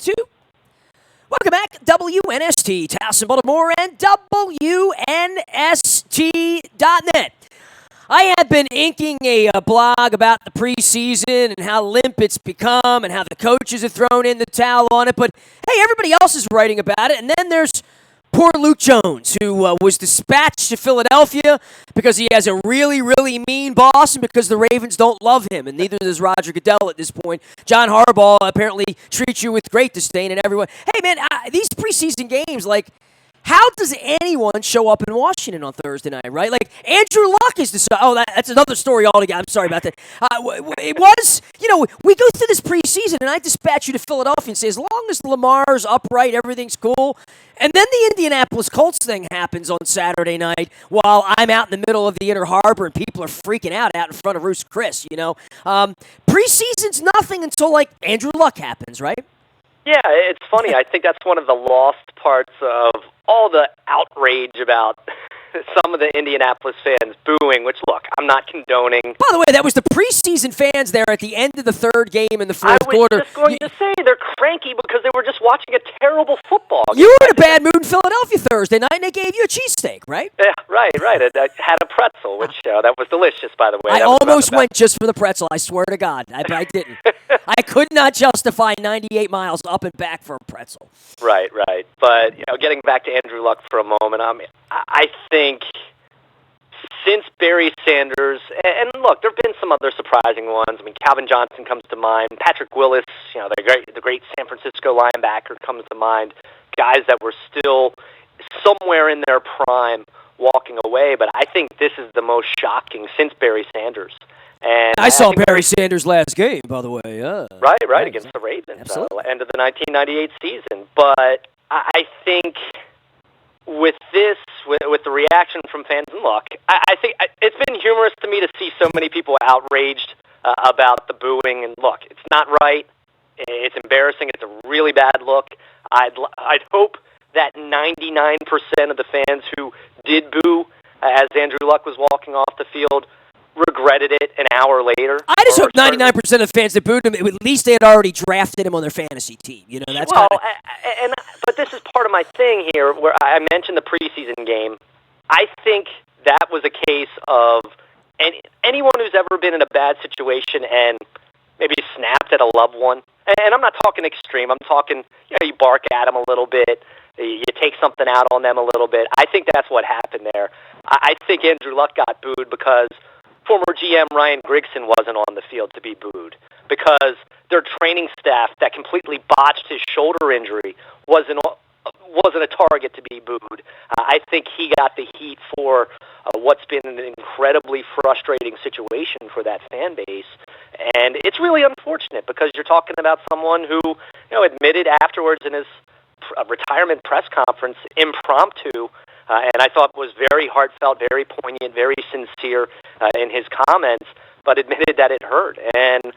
2. Welcome back, WNST, Towson, Baltimore, and WNST.net. I have been inking a blog about the preseason and how limp it's become and how the coaches have thrown in the towel on it. But, hey, everybody else is writing about it. And then there's poor Luke Jones, who was dispatched to Philadelphia because he has a really, really mean boss and because the Ravens don't love him. And neither does Roger Goodell at this point. John Harbaugh apparently treats you with great disdain and everyone. Hey, man, these preseason games, like, how does anyone show up in Washington on Thursday night, right? Like, Andrew Luck is decided. Oh, that's another story altogether. I'm sorry about that. It was, we go through this preseason, and I dispatch you to Philadelphia and say, as long as Lamar's upright, everything's cool. And then the Indianapolis Colts thing happens on Saturday night while I'm out in the middle of the Inner Harbor and people are freaking out in front of Roost Chris, Preseason's nothing until, like, Andrew Luck happens, right? Yeah, it's funny. I think that's one of the lost parts of all the outrage about some of the Indianapolis fans booing, which, look, I'm not condoning. By the way, that was the preseason fans there at the end of the third game in the fourth quarter. I was just going to say they're cranky because they were just watching a terrible football game. You were in a bad mood in Philadelphia Thursday night, and they gave you a cheesesteak, right? Yeah, right. I had a pretzel, which that was delicious, by the way. I almost went just for the pretzel, I swear to God. I didn't. I could not justify 98 miles up and back for a pretzel. Right. But, getting back to Andrew Luck for a moment, I think since Barry Sanders, and look, there have been some other surprising ones. I mean, Calvin Johnson comes to mind. Patrick Willis, the great San Francisco linebacker comes to mind. Guys that were still somewhere in their prime walking away. But I think this is the most shocking since Barry Sanders. And I saw Barry Sanders' last game, by the way. Yeah. Right, against the Ravens, end of the 1998 season. But I think with this, with the reaction from fans, and look, I think it's been humorous to me to see so many people outraged about the booing. And look, it's not right. It's embarrassing. It's a really bad look. I'd hope that 99% of the fans who did boo as Andrew Luck was walking off the field regretted it an hour later. I just hope 99% of the fans that booed him, at least they had already drafted him on their fantasy team. That's but this is part of my thing here, where I mentioned the preseason game. I think that was a case of anyone who's ever been in a bad situation and maybe snapped at a loved one. And I'm not talking extreme. I'm talking, you bark at them a little bit, you take something out on them a little bit. I think that's what happened there. I think Andrew Luck got booed because former GM Ryan Grigson wasn't on the field to be booed, because their training staff that completely botched his shoulder injury wasn't a target to be booed. I think he got the heat for what's been an incredibly frustrating situation for that fan base. And it's really unfortunate because you're talking about someone who admitted afterwards in his retirement press conference, impromptu, and I thought was very heartfelt, very poignant, very sincere in his comments, but admitted that it hurt. And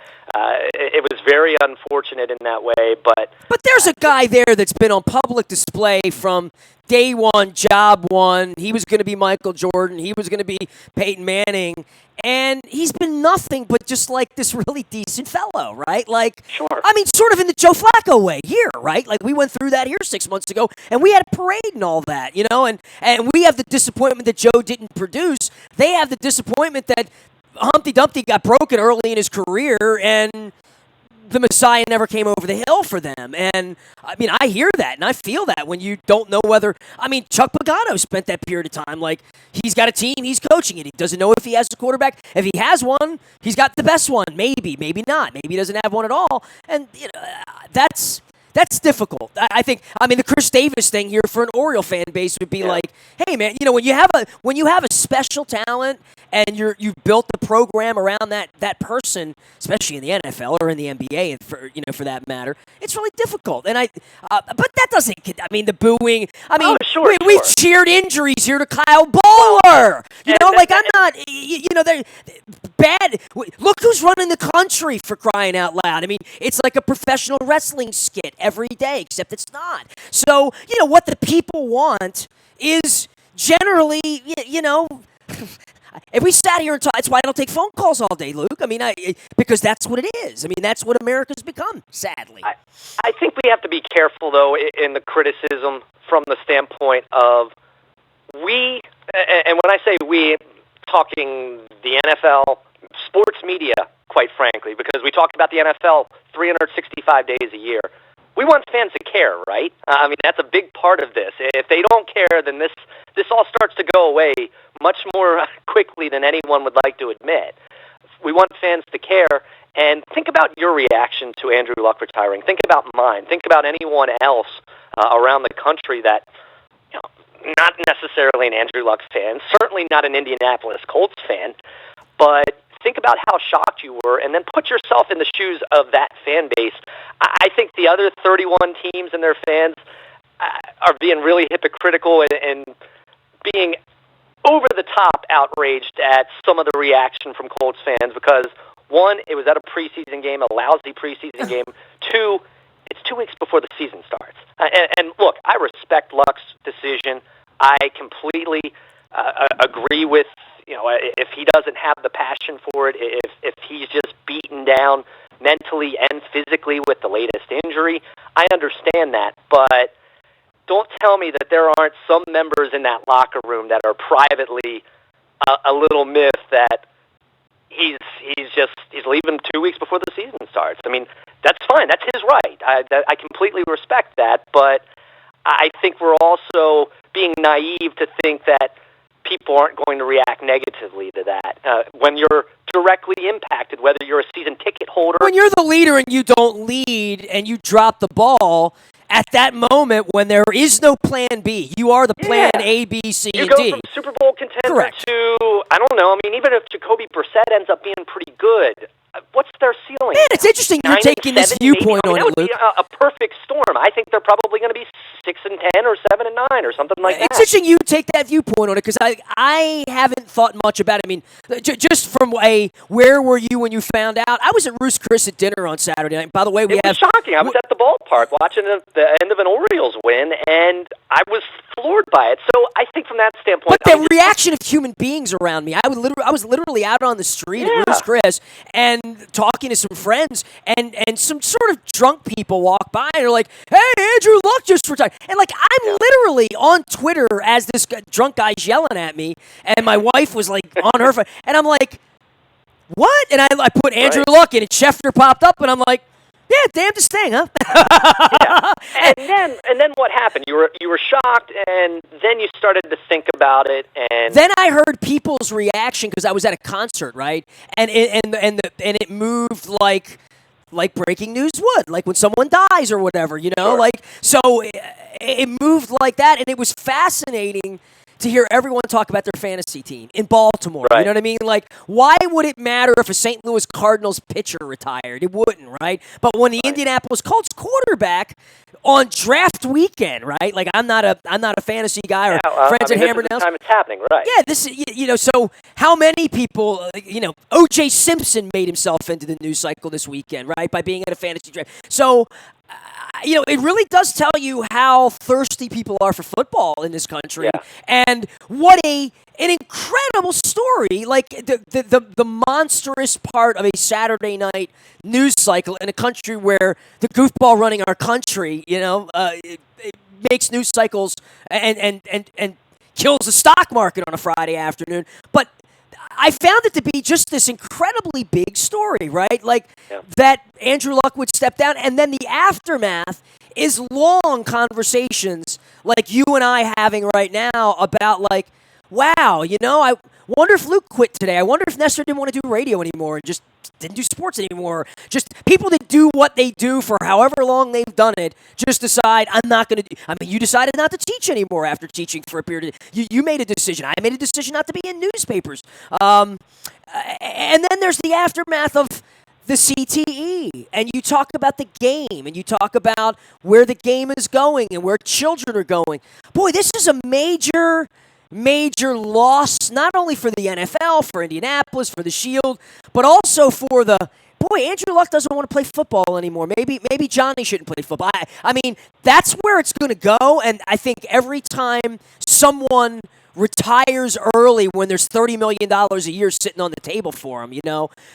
it was very unfortunate in that way. But there's a guy there that's been on public display from day one, job one. He was going to be Michael Jordan. He was going to be Peyton Manning. And he's been nothing but just like this really decent fellow, right? Like, sure. I mean, sort of in the Joe Flacco way here, right? Like, we went through that here 6 months ago, and we had a parade and all that, and we have the disappointment that Joe didn't produce. They have the disappointment that Humpty Dumpty got broken early in his career, and the Messiah never came over the hill for them. And, I mean, I hear that, and I feel that when you don't know whether... I mean, Chuck Pagano spent that period of time. Like, he's got a team, he's coaching it. He doesn't know if he has a quarterback. If he has one, he's got the best one. Maybe not. Maybe he doesn't have one at all. And, that's difficult. I think. I mean, the Chris Davis thing here for an Oriole fan base would be like, hey man, when you have a special talent and you've built the program around that person, especially in the NFL or in the NBA, and for that matter, it's really difficult. And but that doesn't. I mean, the booing. I mean, we've cheered injuries here to Kyle Bowler. I'm not. They're bad. Look who's running the country, for crying out loud. I mean, it's like a professional wrestling skit every day, except it's not. So, what the people want is generally, if we sat here and talked, that's why I don't take phone calls all day, Luke. I mean, because that's what it is. I mean, that's what America's become, sadly. I think we have to be careful, though, in the criticism from the standpoint of we, and when I say we, talking the NFL, sports media, quite frankly, because we talk about the NFL 365 days a year. We want fans to care, right? I mean, that's a big part of this. If they don't care, then this all starts to go away much more quickly than anyone would like to admit. We want fans to care. And think about your reaction to Andrew Luck retiring. Think about mine. Think about anyone else around the country that, you know, not necessarily an Andrew Luck fan, certainly not an Indianapolis Colts fan, but think about how shocked you were, and then put yourself in the shoes of that fan base. I think the other 31 teams and their fans are being really hypocritical and being over-the-top outraged at some of the reaction from Colts fans because, one, it was at a preseason game, a lousy preseason game. Two, it's 2 weeks before the season starts. And look, I respect Luck's decision. I completely agree with, if he doesn't have the passion for it, if he's just beaten down mentally and physically with the latest injury, I understand that. But don't tell me that there aren't some members in that locker room that are privately a little miffed that he's leaving 2 weeks before the season starts. I mean, that's fine. That's his right. I completely respect that. But I think we're also being naive to think that people aren't going to react negatively to that when you're directly impacted, whether you're a season ticket holder. When you're the leader and you don't lead and you drop the ball, at that moment when there is no plan B, you are the plan A, B, C, and D. You go from Super Bowl contender to, I don't know, I mean, even if Jacoby Brissett ends up being pretty good, what's their ceiling? Man, it's interesting you're taking this viewpoint on it, Luke. That would be a perfect storm. I think they're probably going to be 6-10 or 7-9 or something like that. It's interesting you take that viewpoint on it because I haven't thought much about it. I mean, just from where were you when you found out? I was at Ruth's Chris at dinner on Saturday night. By the way, it was shocking. I was at the ballpark watching the end of an Orioles win, and I was floored by it. So I think from that standpoint, but the reaction of human beings around me, I was literally out on the street at Ruth's Chris and talking to some friends, and some sort of drunk people walk by and are like, "Hey, Andrew Luck just retired," and like I'm literally on Twitter as this drunk guy's yelling at me, and my wife was like on her phone, and I'm like, "What?" And I put Andrew Luck in, and Schefter popped up, and I'm like, "Yeah, damnedest thing, huh?" And then what happened? You were shocked, and then you started to think about it, and then I heard people's reaction because I was at a concert, right? And it moved like breaking news would, like when someone dies or whatever, Sure. like so it moved like that, and it was fascinating to hear everyone talk about their fantasy team in Baltimore. Right. You know what I mean? Like, why would it matter if a St. Louis Cardinals pitcher retired? It wouldn't, right? But when the Indianapolis Colts quarterback on draft weekend, right? Like, I'm not a fantasy guy or friends at Hammer This is the time it's happening, right? Yeah, this is, so how many people, O.J. Simpson made himself into the news cycle this weekend, right? By being at a fantasy draft. So, it really does tell you how thirsty people are for football in this country, and what an incredible story! Like the monstrous part of a Saturday night news cycle in a country where the goofball running our country, it makes news cycles and kills the stock market on a Friday afternoon, but I found it to be just this incredibly big story, right? Like that Andrew Luck would step down, and then the aftermath is long conversations like you and I having right now about like, wow, I wonder if Luke quit today. I wonder if Nestor didn't want to do radio anymore and just didn't do sports anymore. Just people that do what they do for however long they've done it just decide, I'm not going to. I mean, you decided not to teach anymore after teaching for a period. You made a decision. I made a decision not to be in newspapers. And then there's the aftermath of the CTE, and you talk about the game, and you talk about where the game is going and where children are going. Boy, this is a major loss, not only for the NFL, for Indianapolis, for the Shield, but also for Andrew Luck doesn't want to play football anymore. Maybe Johnny shouldn't play football. I mean, that's where it's going to go, and I think every time someone retires early when there's $30 million a year sitting on the table for him,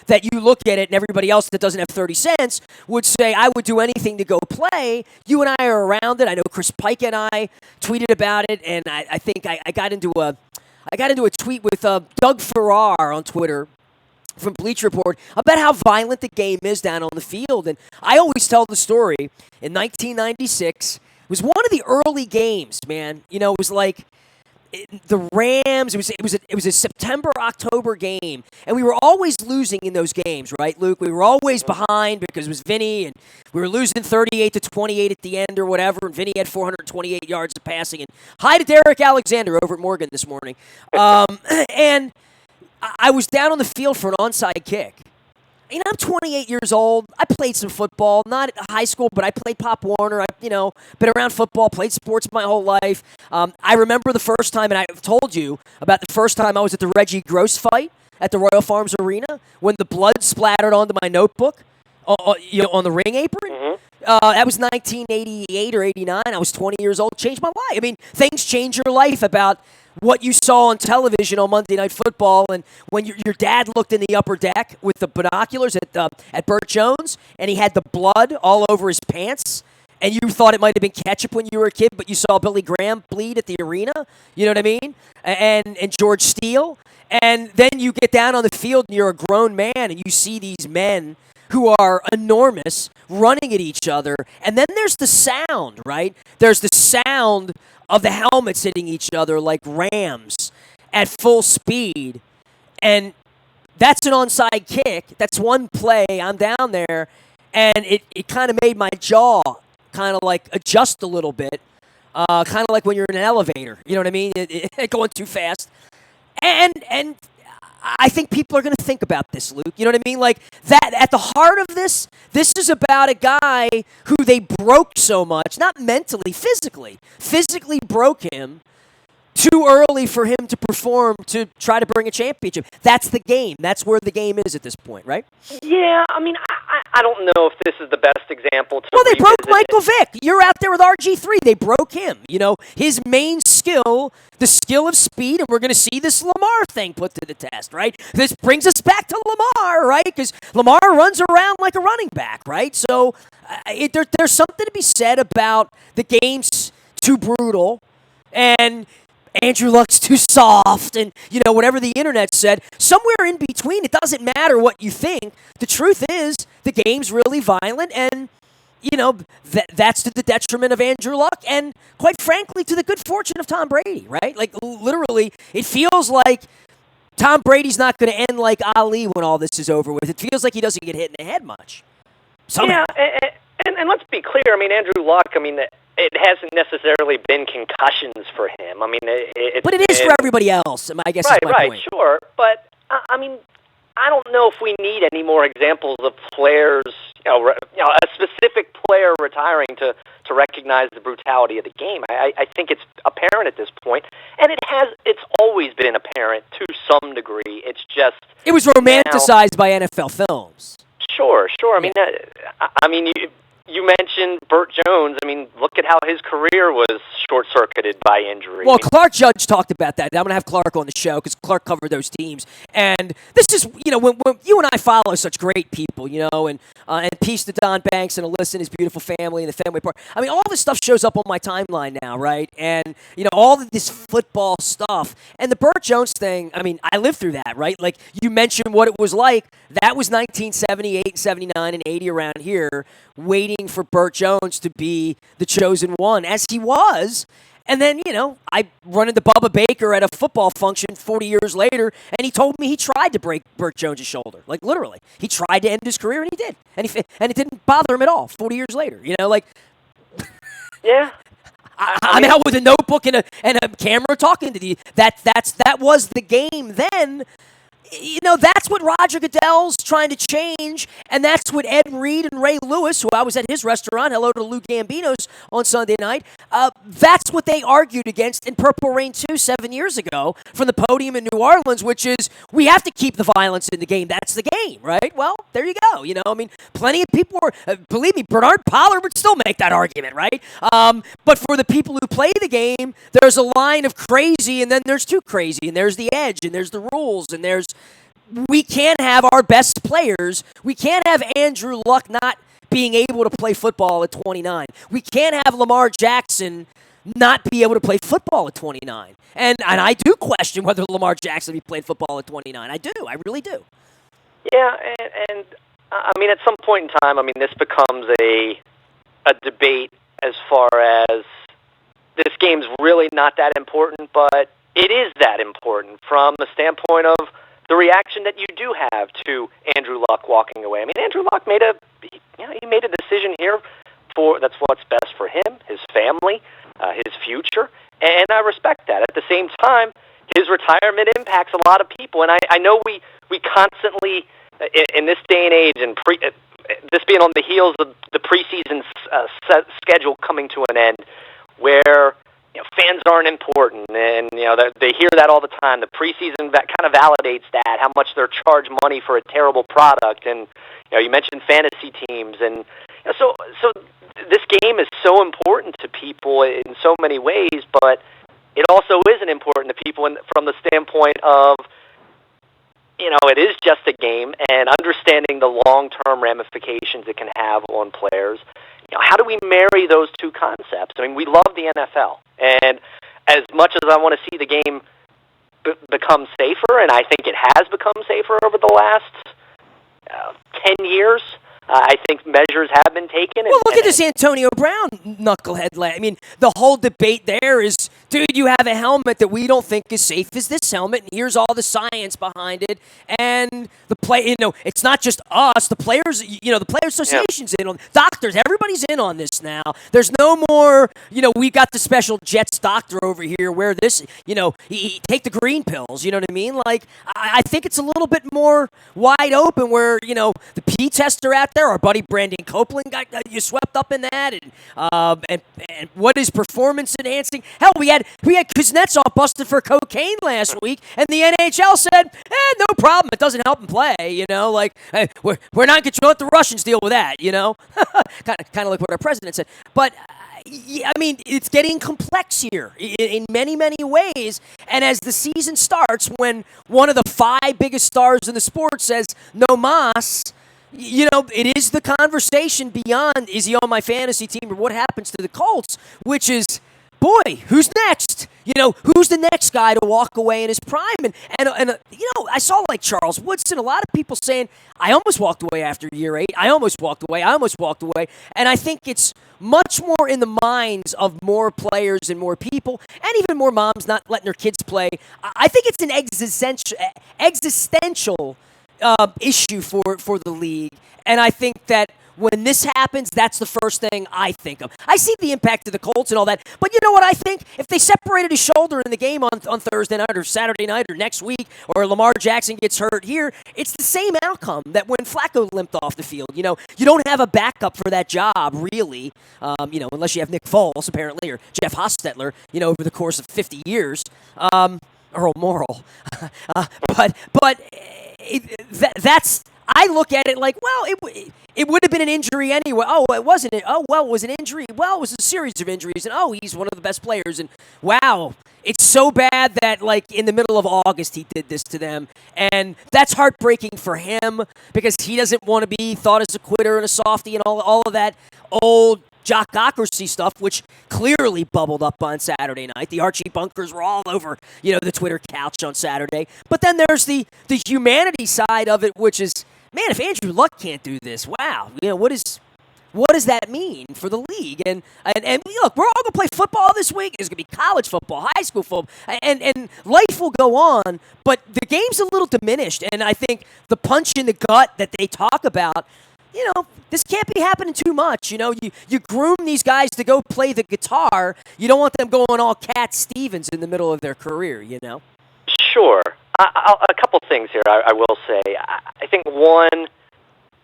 that you look at it and everybody else that doesn't have 30 cents would say, I would do anything to go play. You and I are around it. I know Chris Pike and I tweeted about it, and I think I got into a tweet with Doug Farrar on Twitter from Bleacher Report about how violent the game is down on the field. And I always tell the story. In 1996, it was one of the early games, man. It was like the Rams. It was a September-October game, and we were always losing in those games, right, Luke? We were always behind because it was Vinny, and we were losing 38-28 at the end or whatever. And Vinny had 428 yards of passing. And hi to Derek Alexander over at Morgan this morning. And I was down on the field for an onside kick. I'm 28 years old. I played some football, not at high school, but I played Pop Warner. Been around football, played sports my whole life. I remember the first time, and I've told you about the first time I was at the Reggie Gross fight at the Royal Farms Arena when the blood splattered onto my notebook, on the ring apron. Mm-hmm. That was 1988 or 89. I was 20 years old. Changed my life. I mean, things change your life about what you saw on television on Monday Night Football, and when your dad looked in the upper deck with the binoculars at Burt Jones, and he had the blood all over his pants, and you thought it might have been ketchup when you were a kid, but you saw Billy Graham bleed at the arena, you know what I mean? And George Steele, and then you get down on the field and you're a grown man, and you see these men who are enormous running at each other, and then there's the sound, right? There's the sound of the helmets hitting each other like rams at full speed. And that's an onside kick. That's one play. I'm down there. And it kind of made my jaw kind of like adjust a little bit. Kind of like when you're in an elevator. You know what I mean? Going too fast. And I think people are going to think about this, Luke. You know what I mean? Like, that at the heart of this is about a guy who they broke so much, not mentally, physically. Physically broke him too early for him to perform to try to bring a championship. That's the game. That's where the game is at this point, right? Yeah, I mean, I don't know if this is the best example to Well, they broke Michael Vick. You're out there with RG3. They broke him. His main skill, the skill of speed, and we're going to see this Lamar thing put to the test, right? This brings us back to Lamar, right? Because Lamar runs around like a running back, right? So there's something to be said about the game's too brutal, and Andrew Luck's too soft, and, whatever the internet said. Somewhere in between, it doesn't matter what you think. The truth is, the game's really violent, and, that's to the detriment of Andrew Luck, and, quite frankly, to the good fortune of Tom Brady, right? Like, literally, it feels like Tom Brady's not going to end like Ali when all this is over with. It feels like he doesn't get hit in the head much. Somehow. Yeah, and let's be clear. I mean, Andrew Luck, it hasn't necessarily been concussions for him. I mean, but it is for everybody else. I guess right, is my point. Sure. But I mean, I don't know if we need any more examples of players, a specific player retiring to recognize the brutality of the game. I think it's apparent at this point, and it's always been apparent to some degree. It's just it was romanticized by NFL films. Sure. I mean, you mentioned Burt Jones. I mean, look at how his career was short-circuited by injury. Well, Clark Judge talked about that. I'm going to have Clark on the show because Clark covered those teams. And this is, when you and I follow such great people, and peace to Don Banks and Alyssa and his beautiful family and the family part. I mean, all this stuff shows up on my timeline now, right? And, all of this football stuff. And the Burt Jones thing, I mean, I lived through that, right? Like, you mentioned what it was like. That was 1978, 79, and 80 around here, waiting for Burt Jones to be the chosen one, as he was. And then, I run into Bubba Baker at a football function 40 years later, and he told me he tried to break Burt Jones' shoulder. Like, literally. He tried to end his career, and he did. And it didn't bother him at all 40 years later. Yeah. I'm out with a notebook and a camera talking to you. That was the game then. that's what Roger Goodell's trying to change, and that's what Ed Reed and Ray Lewis, who I was at his restaurant, hello to Lou Gambino's on Sunday night, that's what they argued against in Purple Rain 2 7 years ago from the podium in New Orleans, which is we have to keep the violence in the game. That's the game, right? Well, there you go. Plenty of people believe me, Bernard Pollard would still make that argument, right? But for the people who play the game, there's a line of crazy, and then there's too crazy, and there's the edge, and there's the rules, and we can't have our best players. We can't have Andrew Luck not being able to play football at 29. We can't have Lamar Jackson not be able to play football at 29. And I do question whether Lamar Jackson be playing football at 29. I do. I really do. Yeah, and at some point in time, this becomes a debate as far as this game's really not that important, but it is that important from the standpoint of the reaction that you do have to Andrew Luck walking away. Andrew Luck made a decision here that's what's best for him, his family, his future, and I respect that. At the same time, his retirement impacts a lot of people, and I know we constantly, in this day and age, and this being on the heels of the preseason schedule coming to an end, where fans aren't important, and they hear that all the time. The preseason that kind of validates that, how much they're charged money for a terrible product, and you mentioned fantasy teams, and so this game is so important to people in so many ways, but it also isn't important to people from the standpoint of it is just a game, and understanding the long-term ramifications it can have on players. How do we marry those two concepts? We love the NFL, and as much as I want to see the game become safer, and I think it has become safer over the last 10 years, I think measures have been taken. Well, look at this Antonio Brown knucklehead. The whole debate there is, dude, you have a helmet that we don't think is safe as this helmet, and here's all the science behind it. And the play, it's not just us. The players, the Players Association's in on. Doctors, everybody's in on this now. There's no more, we've got the special Jets doctor over here. Where this, take the green pills. You know what I mean? I think it's a little bit more wide open. Where the P tests are out there. Our buddy Brandon Copeland got you swept up in that, and what is performance enhancing? Hell, we had Kuznetsov busted for cocaine last week, and the NHL said, no problem, it doesn't help him play. Hey, we're not going to let the Russians deal with that. Kind of like what our president said, but. It's getting complex here in many, many ways. And as the season starts, when one of the 5 biggest stars in the sport says, no mas, it is the conversation beyond, is he on my fantasy team or what happens to the Colts, which is, boy, who's next? Who's the next guy to walk away in his prime? And I saw Charles Woodson, a lot of people saying, I almost walked away after year 8. I almost walked away. And I think it's much more in the minds of more players and more people, and even more moms not letting their kids play. I think it's an existential issue for the league. And I think that when this happens, that's the first thing I think of. I see the impact of the Colts and all that, but you know what I think? If they separated his shoulder in the game on Thursday night or Saturday night or next week, or Lamar Jackson gets hurt here, it's the same outcome that when Flacco limped off the field. You don't have a backup for that job, really, unless you have Nick Foles, apparently, or Jeff Hostetler, over the course of 50 years, Earl Morrill. That's... I look at it like, well, it would have been an injury anyway. Oh, it wasn't it. Oh, well, it was an injury. Well, it was a series of injuries. And, oh, he's one of the best players. And, wow, it's so bad that, in the middle of August he did this to them. And that's heartbreaking for him because he doesn't want to be thought as a quitter and a softie and all of that old jockocracy stuff, which clearly bubbled up on Saturday night. The Archie Bunkers were all over, the Twitter couch on Saturday. But then there's the humanity side of it, which is, man, if Andrew Luck can't do this, wow, what does that mean for the league? And look, we're all going to play football this week. There's going to be college football, high school football, and life will go on, but the game's a little diminished, and I think the punch in the gut that they talk about, this can't be happening too much. You groom these guys to go play the guitar. You don't want them going all Cat Stevens in the middle of their career, Sure. A couple things here I will say. I think, one,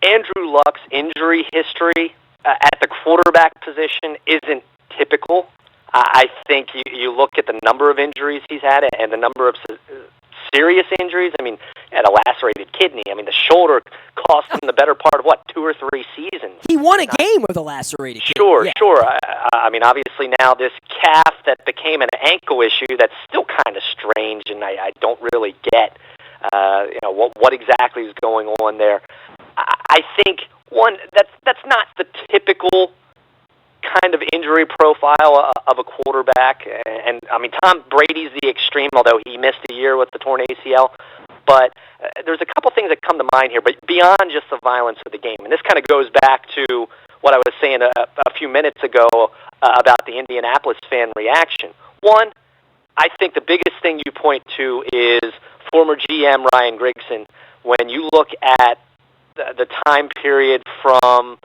Andrew Luck's injury history at the quarterback position isn't typical. I think you look at the number of injuries he's had and the number of serious injuries. I mean, had a lacerated kidney. I mean, the shoulder cost him the better part of, 2 or 3 seasons. He won a game with a lacerated kidney. Sure, yeah. sure. I mean, obviously now this calf that became an ankle issue, that's still kind of strange, and I don't really get, what exactly is going on there. I think, one, that's not the typical kind of injury profile of a quarterback. And I mean, Tom Brady's the extreme, although he missed a year with the torn ACL. But there's a couple things that come to mind here, but beyond just the violence of the game. And this kind of goes back to what I was saying a few minutes ago about the Indianapolis fan reaction. One, I think the biggest thing you point to is former GM Ryan Grigson. When you look at the time period from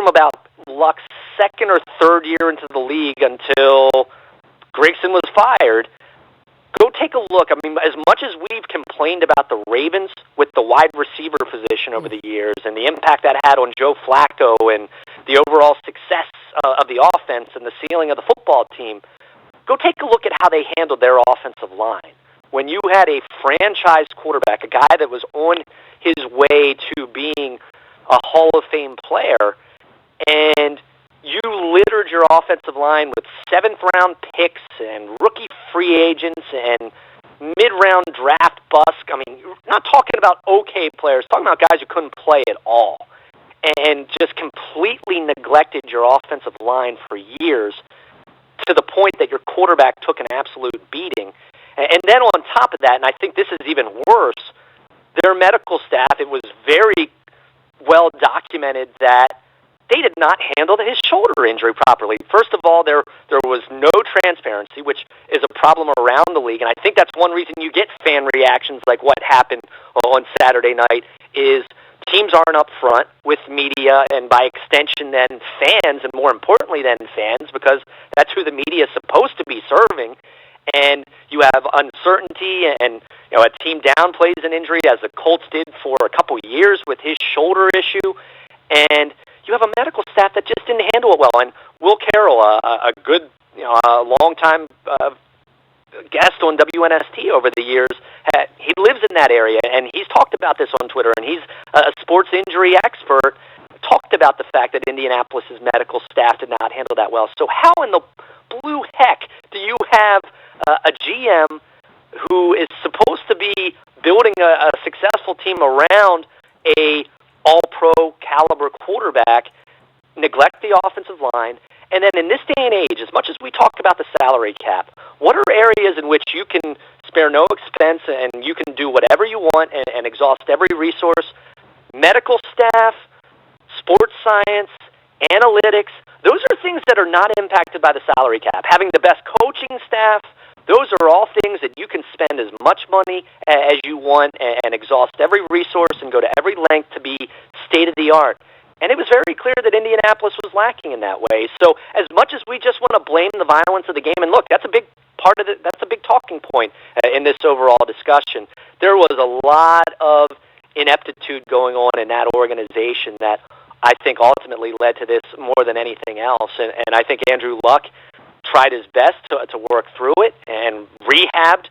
about Luck's second or third year into the league until Grigson was fired, go take a look. I mean, as much as we've complained about the Ravens with the wide receiver position over the years and the impact that had on Joe Flacco and the overall success of the offense and the ceiling of the football team, go take a look at how they handled their offensive line. When you had a franchise quarterback, a guy that was on his way to being a Hall of Fame player, and you littered your offensive line with 7th-round picks and rookie free agents and mid-round draft busts. I mean, you're not talking about okay players, talking about guys who couldn't play at all, and just completely neglected your offensive line for years to the point that your quarterback took an absolute beating. And then on top of that, and I think this is even worse, their medical staff, it was very well documented that they did not handle his shoulder injury properly. First of all, there was no transparency, which is a problem around the league, and I think that's one reason you get fan reactions like what happened on Saturday night is teams aren't up front with media and by extension then fans, and more importantly than fans, because that's who the media is supposed to be serving. And you have uncertainty, and a team downplays an injury, as the Colts did for a couple years with his shoulder issue, and you have a medical staff that just didn't handle it well. And Will Carroll, a good, a long-time guest on WNST over the years, he lives in that area, and he's talked about this on Twitter, and he's a sports injury expert, talked about the fact that Indianapolis's medical staff did not handle that well. So how in the blue heck do you have a GM who is supposed to be building a successful team around a all-pro caliber quarterback, neglect the offensive line, and then in this day and age, as much as we talk about the salary cap, what are areas in which you can spare no expense and you can do whatever you want and exhaust every resource? Medical staff, sports science, analytics, those are things that are not impacted by the salary cap. Having the best coaching staff, those are all things that you can spend as much money as you want and exhaust every resource and go to every length to be state-of-the-art. And it was very clear that Indianapolis was lacking in that way. So as much as we just want to blame the violence of the game, and look, that's a big part of it, that's a big talking point in this overall discussion, there was a lot of ineptitude going on in that organization that I think ultimately led to this more than anything else. And I think Andrew Luck tried his best to work through it and rehabbed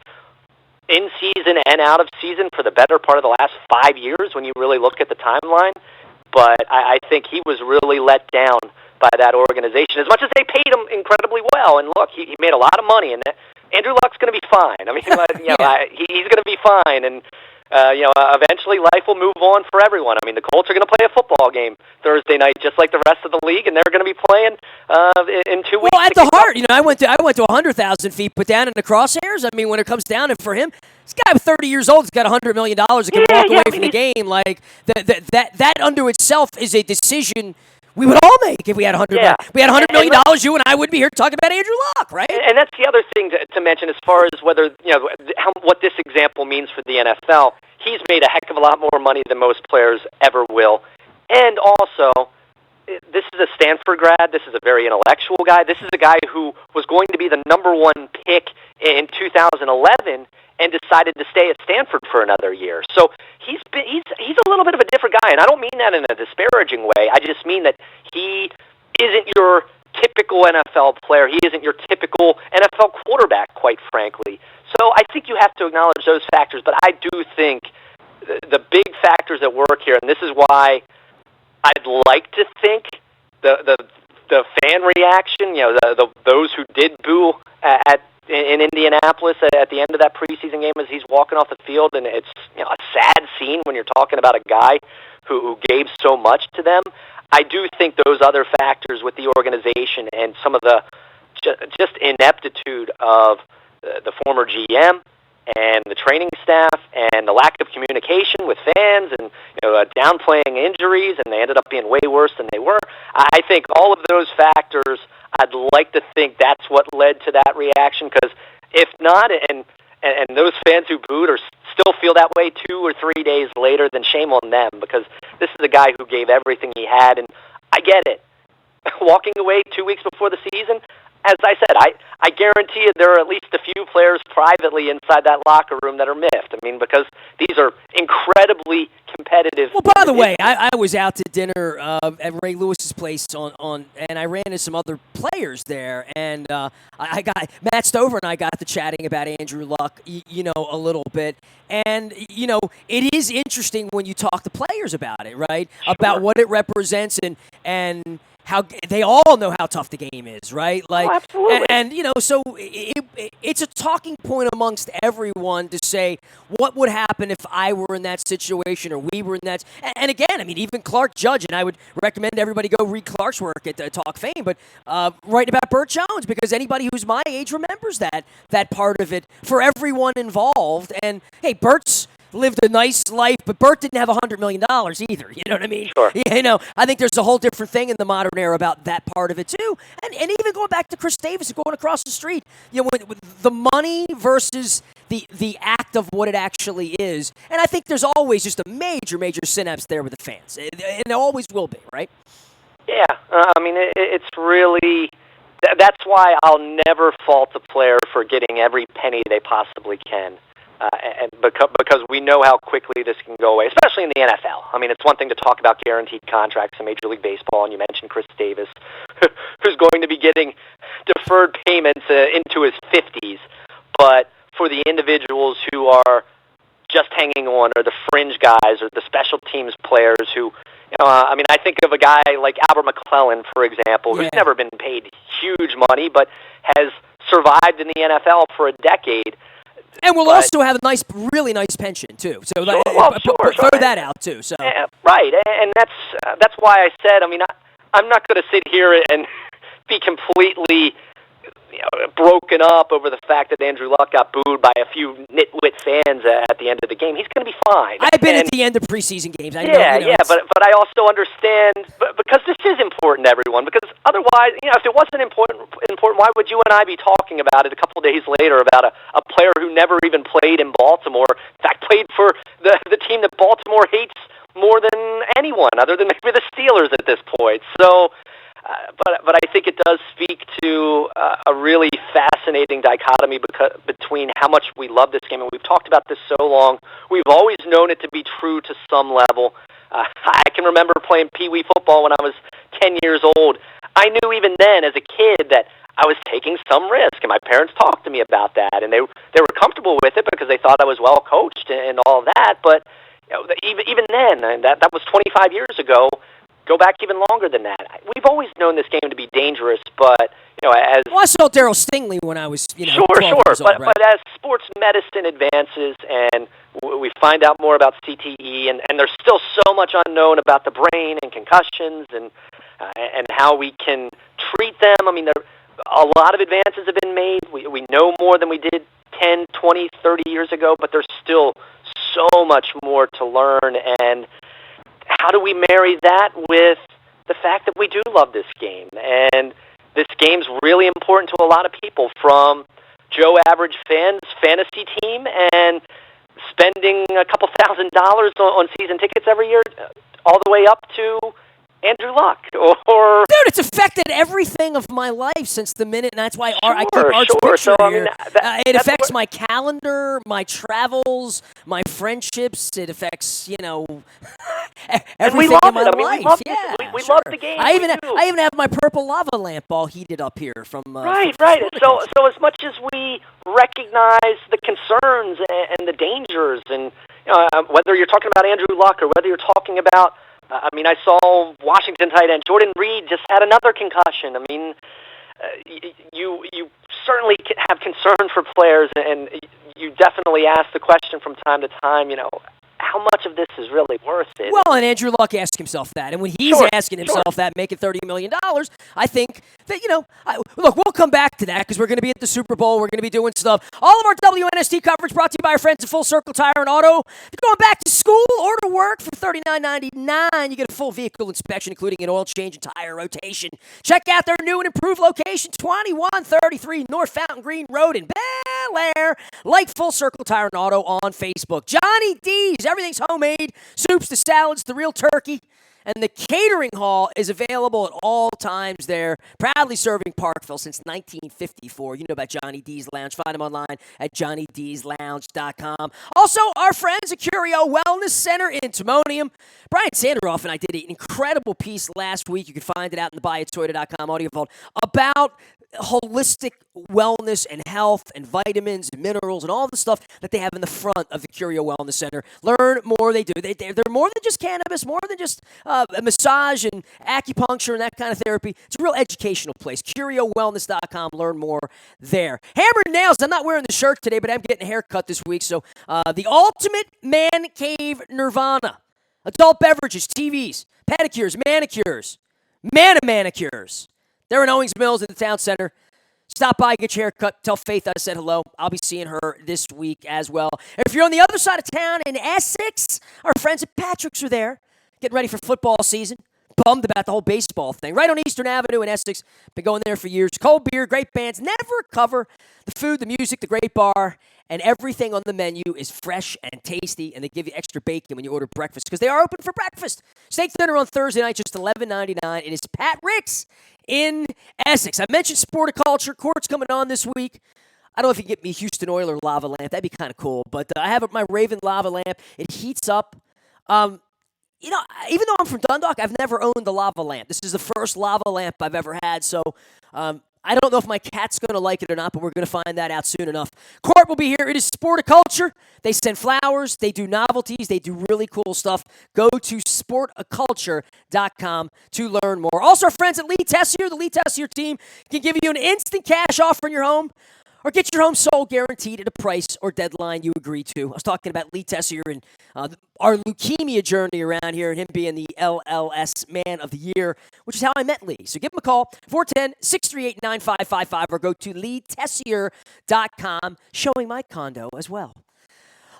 in season and out of season for the better part of the last 5 years when you really look at the timeline. But I think he was really let down by that organization, as much as they paid him incredibly well. And look, he made a lot of money, and Andrew Luck's going to be fine. I mean, he's going to be fine, and eventually life will move on for everyone. I mean, the Colts are going to play a football game Thursday night, just like the rest of the league, and they're going to be playing in 2 weeks. Well, at the heart, I went to 100,000 feet, put down in the crosshairs. I mean, when it comes down, and for him, this guy was 30 years old. He's got $100 million. That can walk away from the game. Like that unto itself is a decision we would all make if we had $100 million. We had $100 million. You and I would be here talking about Andrew Luck, right? And that's the other thing to mention as far as whether what this example means for the NFL. He's made a heck of a lot more money than most players ever will, and also, this is a Stanford grad. This is a very intellectual guy. This is a guy who was going to be the number 1 pick in 2011 and decided to stay at Stanford for another year. So he's a little bit of a different guy, and I don't mean that in a disparaging way. I just mean that he isn't your typical NFL player. He isn't your typical NFL quarterback, quite frankly. So I think you have to acknowledge those factors, but I do think the big factors at work here, and this is why I'd like to think the fan reaction, those who did boo in Indianapolis at the end of that preseason game as he's walking off the field, and it's a sad scene when you're talking about a guy who gave so much to them. I do think those other factors with the organization and some of the just ineptitude of the former GM and the training staff and the lack of communication with fans and downplaying injuries, and they ended up being way worse than they were. I think all of those factors, I'd like to think that's what led to that reaction, because if not, and those fans who booed still feel that way 2 or 3 days later, then shame on them, because this is a guy who gave everything he had, and I get it. Walking away 2 weeks before the season, as I said, I guarantee you there are at least a few players privately inside that locker room that are miffed. I mean, because these are incredibly competitive. Well, by the way, I was out to dinner at Ray Lewis's place and I ran into some other players there, and I got Matt Stover and I got to chatting about Andrew Luck, a little bit, and it is interesting when you talk to players about it, right? Sure. About what it represents and how they all know how tough the game is, right? Like, absolutely. And so it's a talking point amongst everyone to say what would happen if I were in that situation or we were in that. And again, I mean, even Clark Judge, and I would recommend everybody go read Clark's work at Talk Fame, but write about Burt Jones, because anybody who's my age remembers that part of it for everyone involved. And hey, Burt's lived a nice life, but Burt didn't have $100 million either. You know what I mean? Sure. I think there's a whole different thing in the modern era about that part of it too. And even going back to Chris Davis and going across the street, with the money versus the act of what it actually is. And I think there's always just a major synapse there with the fans. And it always will be, right? Yeah. I mean, it's really. That's why I'll never fault a player for getting every penny they possibly can. And because we know how quickly this can go away, especially in the NFL. I mean, it's one thing to talk about guaranteed contracts in Major League Baseball, and you mentioned Chris Davis, who's going to be getting deferred payments into his 50s. But for the individuals who are just hanging on, or the fringe guys, or the special teams players who, I mean, I think of a guy like Albert McClellan, for example, who's never been paid huge money, but has survived in the NFL for a decade. And we'll also have a really nice pension too. So throw that out too. So right, and that's why I said. I mean, I'm not going to sit here and be completely broken up over the fact that Andrew Luck got booed by a few nitwit fans at the end of the game. He's going to be fine. I've been at the end of preseason games. I know, but I also understand, because this is important to everyone. Because otherwise, if it wasn't important, why would you and I be talking about it a couple of days later about a player who never even played in Baltimore? In fact, played for the team that Baltimore hates more than anyone, other than maybe the Steelers at this point. So. But I think it does speak to a really fascinating dichotomy between how much we love this game, and we've talked about this so long. We've always known it to be true to some level. I can remember playing Pee Wee football when I was 10 years old. I knew even then, as a kid, that I was taking some risk, and my parents talked to me about that, and they were comfortable with it because they thought I was well coached and all of that. But even then, and that was 25 years ago. Go back even longer than that. We've always known this game to be dangerous, but as I saw Darryl Stingley when I was sure, years old, right? But as sports medicine advances and we find out more about CTE, and there's still so much unknown about the brain and concussions and how we can treat them. I mean, a lot of advances have been made. We know more than we did 10, 20, 30 years ago, but there's still so much more to learn. And how do we marry that with the fact that we do love this game? And this game's really important to a lot of people, from Joe Average fans' fantasy team and spending a couple $1,000s on season tickets every year, all the way up to Andrew Luck or Dude, it's affected everything of my life since the minute, and that's why I keep Art's sure. picture So I mean, here. It affects my calendar, my travels, my friendships. It affects, everything in my life. We love yeah, it. We sure. love the game. I even have my purple lava lamp all heated up here from right. From So as much as we recognize the concerns and the dangers, and whether you're talking about Andrew Luck or whether you're talking about I saw Washington tight end Jordan Reed just had another concussion. I mean, you certainly have concern for players, and you definitely ask the question from time to time, how much of this is really worth it? Well, and Andrew Luck asked himself that. And when he's asking himself that, making $30 million, I think that, look, we'll come back to that because we're going to be at the Super Bowl. We're going to be doing stuff. All of our WNST coverage brought to you by our friends at Full Circle Tire and Auto. If you're going back to school or to work for $39.99, you get a full vehicle inspection, including an oil change and tire rotation. Check out their new and improved location, 2133 North Fountain Green Road in Bel Air. Like Full Circle Tire and Auto on Facebook. Johnny D's. Everything's homemade. Soups to salads, the real turkey. And the catering hall is available at all times there. Proudly serving Parkville since 1954. You know about Johnny D's Lounge. Find them online at johnnydslounge.com. Also, our friends at Curio Wellness Center in Timonium. Brian Sanderoff and I did an incredible piece last week. You can find it out in the buyatoyota.com audio vault about holistic wellness and health and vitamins and minerals and all the stuff that they have in the front of the Curio Wellness Center. Learn more. They do. They're more than just cannabis, more than just a massage and acupuncture and that kind of therapy. It's a real educational place. CurioWellness.com. Learn more there. Hammered Nails. I'm not wearing the shirt today, but I'm getting a haircut this week. So the ultimate man cave nirvana. Adult beverages, TVs, pedicures, manicures, manicures. They're in Owings Mills in the town center. Stop by, get your hair cut. Tell Faith I said hello. I'll be seeing her this week as well. If you're on the other side of town in Essex, our friends at Patrick's are there, getting ready for football season. Bummed about the whole baseball thing. Right on Eastern Avenue in Essex. Been going there for years. Cold beer, great bands. Never cover the food, the music, the great bar, and everything on the menu is fresh and tasty, and they give you extra bacon when you order breakfast because they are open for breakfast. Steak dinner on Thursday night, just $11.99. It is Pat Rick's in Essex. I mentioned Sporticulture. Court's coming on this week. I don't know if you can get me a Houston Oiler lava lamp. That'd be kind of cool. But I have my Raven lava lamp. It heats up. Even though I'm from Dundalk, I've never owned the lava lamp. This is the first lava lamp I've ever had. So I don't know if my cat's going to like it or not, but we're going to find that out soon enough. Court will be here. It is Sporticulture. They send flowers. They do novelties. They do really cool stuff. Go to sporticulture.com to learn more. Also, our friends at Lee Tessier, the Lee Tessier team, can give you an instant cash offer in your home or get your home sold guaranteed at a price or deadline you agree to. I was talking about Lee Tessier and our leukemia journey around here and him being the LLS Man of the Year, which is how I met Lee. So give him a call, 410-638-9555, or go to leetessier.com, showing my condo as well.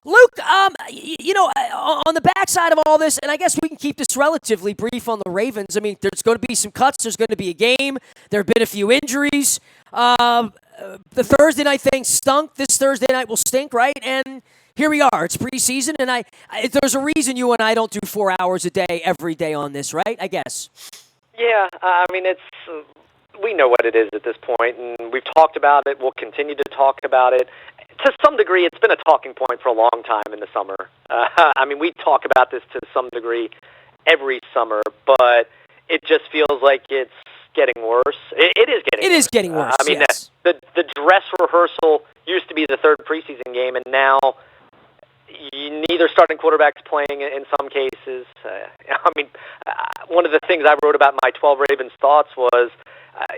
Luke, on the backside of all this, and I guess we can keep this relatively brief on the Ravens. I mean, there's going to be some cuts. There's going to be a game. There have been a few injuries. The Thursday night thing stunk. This Thursday night will stink, right? And here we are. It's preseason, and there's a reason you and I don't do 4 hours a day every day on this, right? I guess. Yeah, we know what it is at this point, and we've talked about it. We'll continue to talk about it. To some degree, it's been a talking point for a long time in the summer. We talk about this to some degree every summer, but it just feels like it's getting worse. It is getting worse. It is getting worse, yes. The dress rehearsal used to be the third preseason game, and now neither starting quarterback's playing in some cases. One of the things I wrote about in my 12 Ravens thoughts was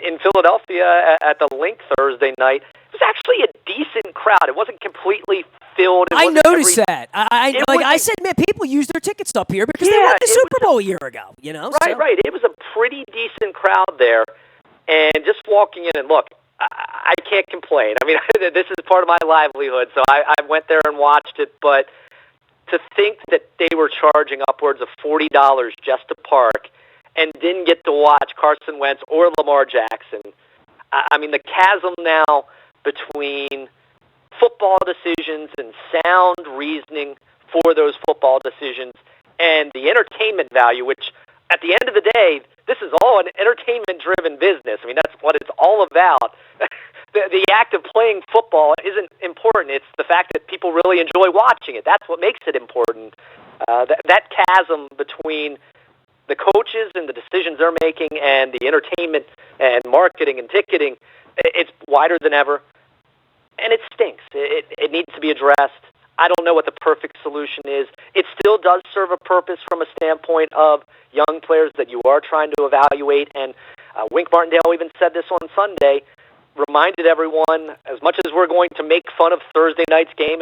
in Philadelphia at the Link Thursday night, it was actually a decent crowd. It wasn't completely filled. I noticed that. I said, man, people use their tickets up here because they won the Super Bowl a year ago. Right. It was a pretty decent crowd there, and just walking in and look, I can't complain. This is part of my livelihood, so I went there and watched it. But to think that they were charging upwards of $40 just to park and didn't get to watch Carson Wentz or Lamar Jackson, the chasm now between football decisions and sound reasoning for those football decisions and the entertainment value, which at the end of the day, this is all an entertainment-driven business. I mean, that's what it's all about. The act of playing football isn't important. It's the fact that people really enjoy watching it. That's what makes it important. That chasm between the coaches and the decisions they're making and the entertainment and marketing and ticketing, it's wider than ever. And it stinks. It needs to be addressed. I don't know what the perfect solution is. It still does serve a purpose from a standpoint of young players that you are trying to evaluate. And Wink Martindale even said this on Sunday, reminded everyone, as much as we're going to make fun of Thursday night's game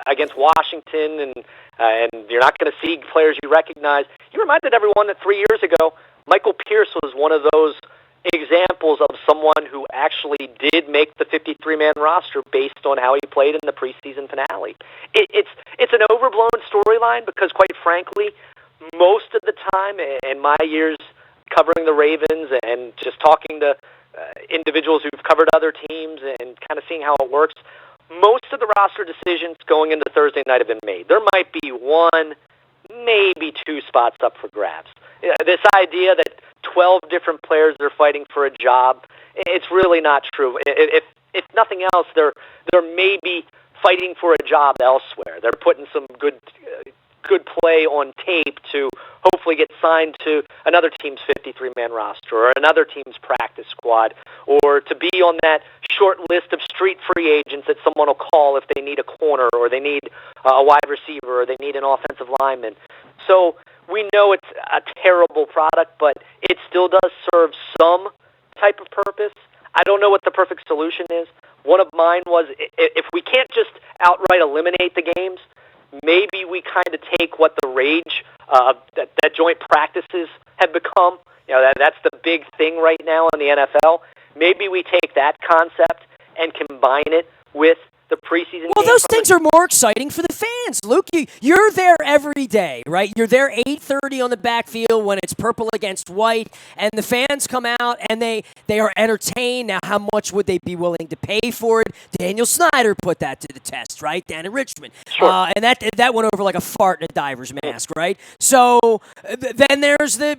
against Washington, and you're not going to see players you recognize, he reminded everyone that 3 years ago, Michael Pierce was one of those examples of someone who actually did make the 53-man roster based on how he played in the preseason finale. It's an overblown storyline because, quite frankly, most of the time in my years covering the Ravens and just talking to individuals who've covered other teams and kind of seeing how it works, most of the roster decisions going into Thursday night have been made. There might be one, maybe two spots up for grabs. This idea that 12 different players are fighting for a job, it's really not true. If nothing else, they're maybe fighting for a job elsewhere. They're putting some good play on tape to hopefully get signed to another team's 53-man roster or another team's practice squad, or to be on that short list of street free agents that someone will call if they need a corner or they need a wide receiver or they need an offensive lineman. So we know it's a terrible product, but it still does serve some type of purpose. I don't know what the perfect solution is. One of mine was, if we can't just outright eliminate the games, maybe we kind of take what the rage that joint practices have become. You know, that's the big thing right now in the NFL. Maybe we take that concept and combine it with the preseason. Well, those things are more exciting for the fans, Luke. You're there every day, right? You're there 8:30 on the backfield when it's purple against white, and the fans come out and they are entertained. Now, how much would they be willing to pay for it? Daniel Snyder put that to the test, right? Down in Richmond. Sure. And that went over like a fart in a diver's mask, right? So then there's the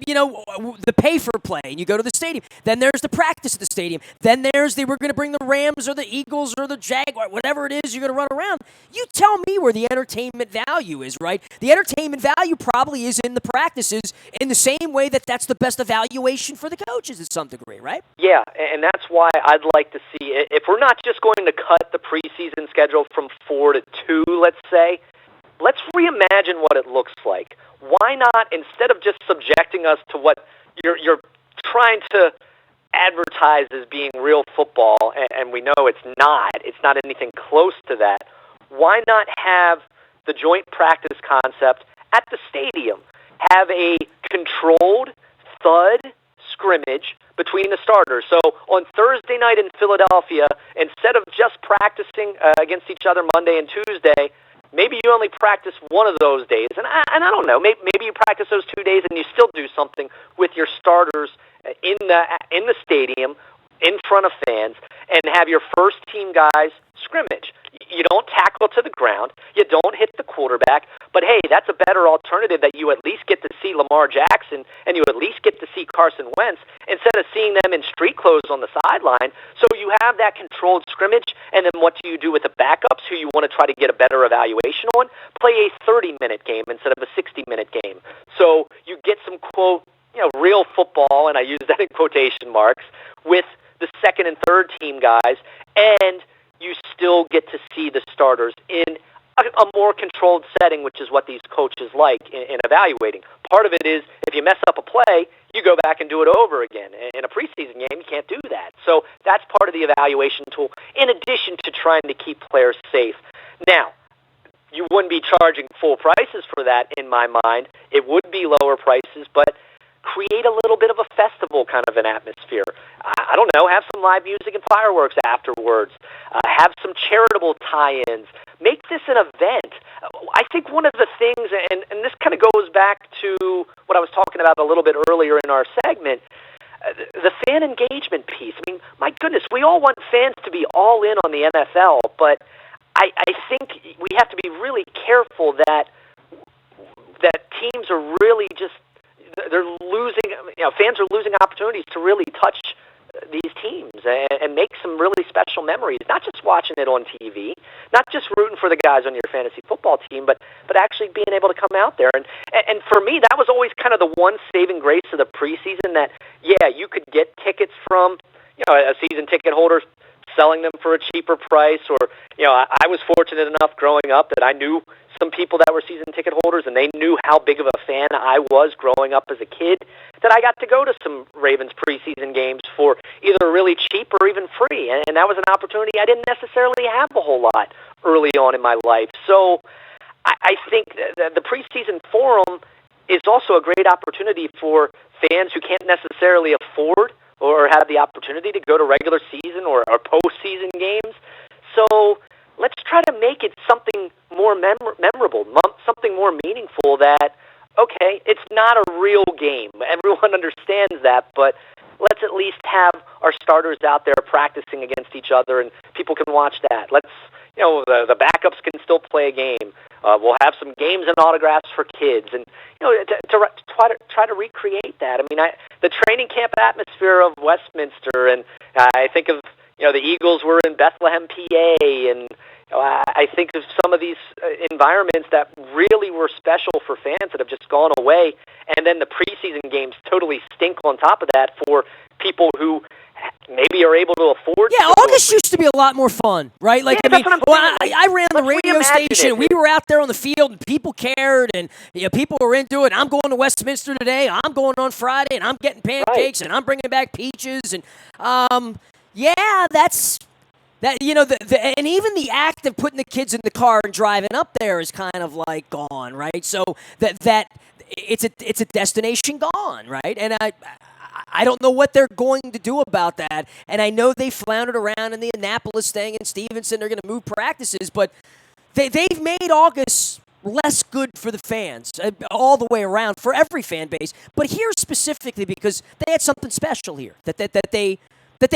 pay for play, and you go to the stadium. Then there's the practice at the stadium. Then there's we're going to bring the Rams or the Eagles or the Jaguars, whatever it is you're going to run around. You tell me where the entertainment value is, right? The entertainment value probably is in the practices in the same way that's the best evaluation for the coaches at some degree, right? Yeah, and that's why I'd like to see, if we're not just going to cut the preseason schedule from 4 to 2, let's say, let's reimagine what it looks like. Why not, instead of just subjecting us to what you're trying to advertise as being real football, and we know it's not anything close to that, why not have the joint practice concept at the stadium? Have a controlled thud scrimmage between the starters. So on Thursday night in Philadelphia, instead of just practicing against each other Monday and Tuesday, maybe you only practice one of those days. And I don't know, maybe you practice those 2 days and you still do something with your starters in the stadium in front of fans and have your first team guys scrimmage. You don't tackle to the ground. You don't hit the quarterback. But, hey, that's a better alternative that you at least get to see Lamar Jackson and you at least get to see Carson Wentz instead of seeing them in street clothes on the sideline. So you have that controlled scrimmage, and then what do you do with the backups who you want to try to get a better evaluation on? Play a 30-minute game instead of a 60-minute game. So you get some, quote, real football, and I use that in quotation marks, with the second and third team guys, and you still get to see the starters in a more controlled setting, which is what these coaches like in evaluating. Part of it is if you mess up a play, you go back and do it over again. In a preseason game, you can't do that. So that's part of the evaluation tool, in addition to trying to keep players safe. Now, you wouldn't be charging full prices for that, in my mind. It would be lower prices, but create a little bit of a festival kind of an atmosphere. I don't know, have some live music and fireworks afterwards. Have some charitable tie-ins. Make this an event. I think one of the things, and this kind of goes back to what I was talking about a little bit earlier in our segment, the fan engagement piece. I mean, my goodness, we all want fans to be all in on the NFL, but I think we have to be really careful that teams are really just they're losing. Fans are losing opportunities to really touch these teams and make some really special memories. Not just watching it on TV, not just rooting for the guys on your fantasy football team, but actually being able to come out there. And for me, that was always kind of the one saving grace of the preseason. That you could get tickets from a season ticket holder, selling them for a cheaper price, or I was fortunate enough growing up that I knew some people that were season ticket holders, and they knew how big of a fan I was growing up as a kid, that I got to go to some Ravens preseason games for either really cheap or even free, and that was an opportunity I didn't necessarily have a whole lot early on in my life. So I think that the preseason forum is also a great opportunity for fans who can't necessarily afford or have the opportunity to go to regular season or postseason games. So let's try to make it something more memorable, something more meaningful that, okay, it's not a real game. Everyone understands that, but let's at least have our starters out there practicing against each other, and people can watch that. The backups can still play a game. We'll have some games and autographs for kids, and to try to recreate that. I mean, the training camp atmosphere of Westminster, and I think of the Eagles were in Bethlehem, PA, and I think of some of these environments that really were special for fans that have just gone away, and then the preseason games totally stink on top of that for people who maybe are able to afford. Yeah, August used to be a lot more fun, right? I ran the radio station. We were out there on the field, and people cared, and people were into it. I'm going to Westminster today. I'm going on Friday, and I'm getting pancakes, and I'm bringing back peaches, and that's that. And even the act of putting the kids in the car and driving up there is kind of like gone, right? So that it's a destination gone, right? And I don't know what they're going to do about that. And I know they floundered around in the Annapolis thing, and Stevenson, they're going to move practices, but they've made August less good for the fans all the way around for every fan base. But here specifically because they had something special here that they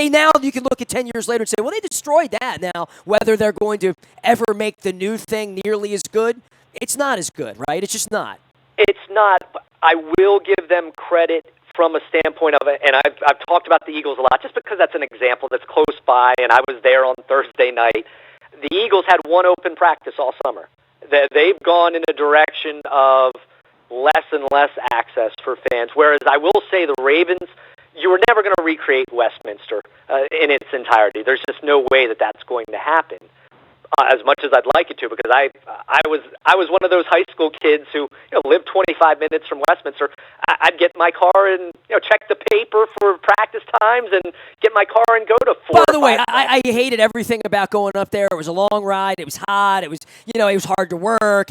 now, you can look at 10 years later and say, well, they destroyed that. Now, whether they're going to ever make the new thing nearly as good, it's not as good, right? It's just not. It's not. I will give them credit from a standpoint of it, and I've talked about the Eagles a lot just because that's an example that's close by, and I was there on Thursday night. The Eagles had one open practice all summer. They've gone in a direction of less and less access for fans, whereas I will say the Ravens, you were never going to recreate Westminster in its entirety. There's just no way that that's going to happen. As much as I'd like it to, because I was one of those high school kids who lived 25 minutes from Westminster. I'd get my car and check the paper for practice times and get my car and go to 4. By the way, I hated everything about going up there. It was a long ride. It was hot. It was it was hard to work.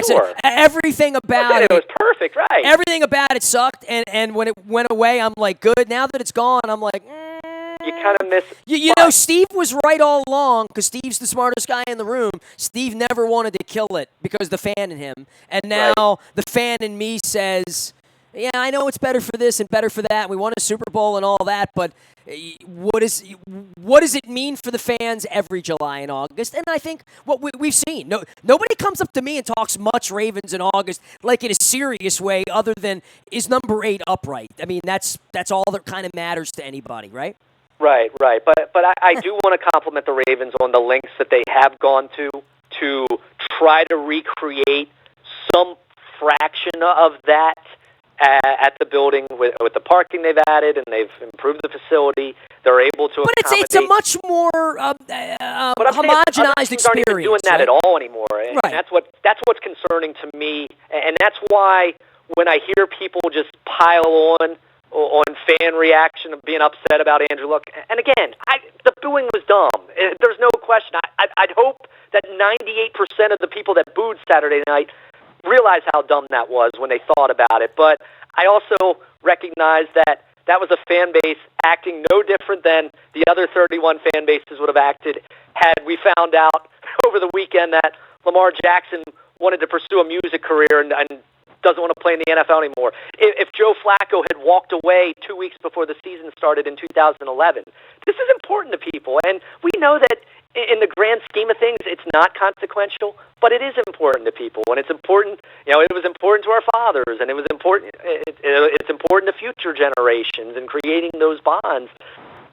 Sure. Everything about it was perfect, right? Everything about it sucked. And when it went away, I'm like, good. Now that it's gone, I'm like. You kind of miss. Steve was right all along because Steve's the smartest guy in the room. Steve never wanted to kill it because the fan in him, and now the fan in me says, "Yeah, I know it's better for this and better for that. We won a Super Bowl and all that, but what does it mean for the fans every July and August?" And I think what we've seen. Nobody comes up to me and talks much Ravens in August like in a serious way, other than is number 8 upright. I mean, that's all that kind of matters to anybody, right? Right. But I do want to compliment the Ravens on the lengths that they have gone to try to recreate some fraction of that at the building with the parking they've added, and they've improved the facility. They're able to. But it's a much more homogenized experience. Aren't even doing that at all anymore, and that's what's concerning to me, and that's why when I hear people just pile on fan reaction of being upset about Andrew Luck. And again, the booing was dumb. There's no question. I'd hope that 98% of the people that booed Saturday night realize how dumb that was when they thought about it. But I also recognize that was a fan base acting no different than the other 31 fan bases would have acted had we found out over the weekend that Lamar Jackson wanted to pursue a music career and doesn't want to play in the NFL anymore. If Joe Flacco had walked away 2 weeks before the season started in 2011, this is important to people, and we know that in the grand scheme of things, it's not consequential, but it is important to people. And it's important, it was important to our fathers, and it was important. It's important to future generations and creating those bonds.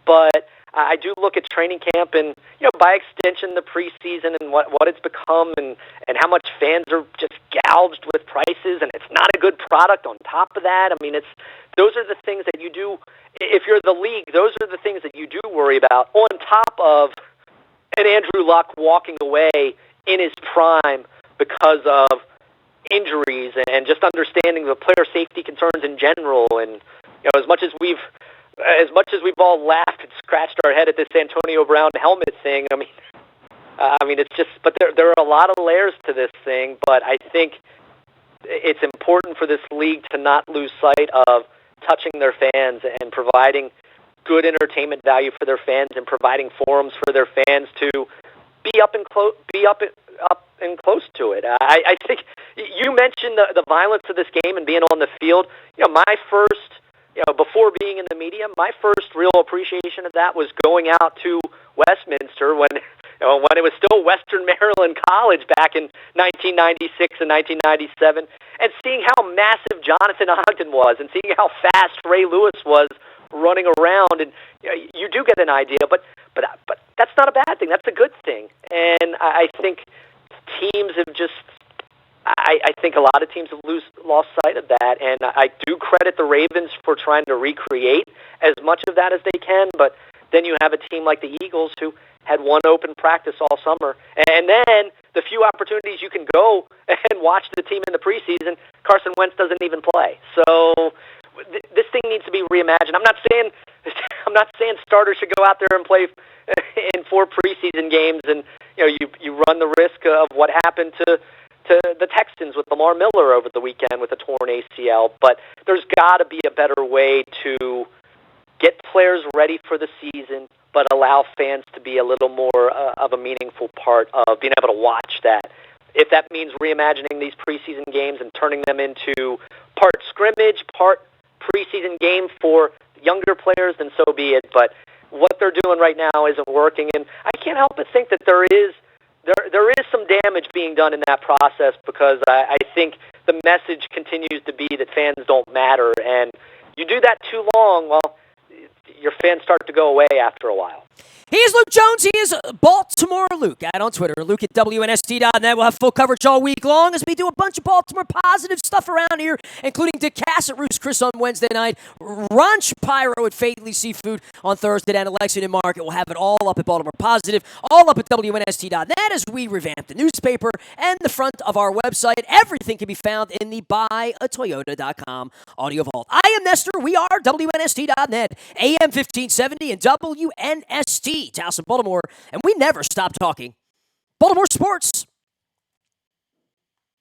But I do look at training camp and, by extension, the preseason and what it's become and how much fans are just gouged with prices, and it's not a good product on top of that. I mean, those are the things that you do. If you're the league, those are the things that you do worry about on top of an Andrew Luck walking away in his prime because of injuries and just understanding the player safety concerns in general. And, as much as we've all laughed and scratched our head at this Antonio Brown helmet thing, I mean, it's just. But there are a lot of layers to this thing. But I think it's important for this league to not lose sight of touching their fans and providing good entertainment value for their fans and providing forums for their fans to be up and close to it. I think you mentioned the violence of this game and being on the field. My first. Before being in the media, my first real appreciation of that was going out to Westminster when it was still Western Maryland College back in 1996 and 1997, and seeing how massive Jonathan Ogden was and seeing how fast Ray Lewis was running around. And you do get an idea, but that's not a bad thing. That's a good thing. And I think teams have just... I think a lot of teams have lost sight of that, and I do credit the Ravens for trying to recreate as much of that as they can, but then you have a team like the Eagles who had one open practice all summer, and then the few opportunities you can go and watch the team in the preseason, Carson Wentz doesn't even play. So this thing needs to be reimagined. I'm not saying starters should go out there and play in 4 preseason games, and you run the risk of what happened to the Texans with Lamar Miller over the weekend with a torn ACL, but there's got to be a better way to get players ready for the season, but allow fans to be a little more of a meaningful part of being able to watch that. If that means reimagining these preseason games and turning them into part scrimmage, part preseason game for younger players, then so be it. But what they're doing right now isn't working, and I can't help but think that there is some damage being done in that process, because I think the message continues to be that fans don't matter, and you do that too long, well, your fans start to go away after a while. He is Luke Jones. He is Baltimore Luke. Out on Twitter, Luke at WNST.net. We'll have full coverage all week long as we do a bunch of Baltimore positive stuff around here, including DeCass at Roost Chris on Wednesday night, Ranch Pyro at Faithly Seafood on Thursday, and at Lexington Market. We'll have it all up at Baltimore Positive, all up at WNST.net as we revamp the newspaper and the front of our website. Everything can be found in the buyatoyota.com audio vault. I am Nestor. We are WNST.net, AM 1570 and WNST. Towson, Baltimore, and we never stop talking Baltimore sports.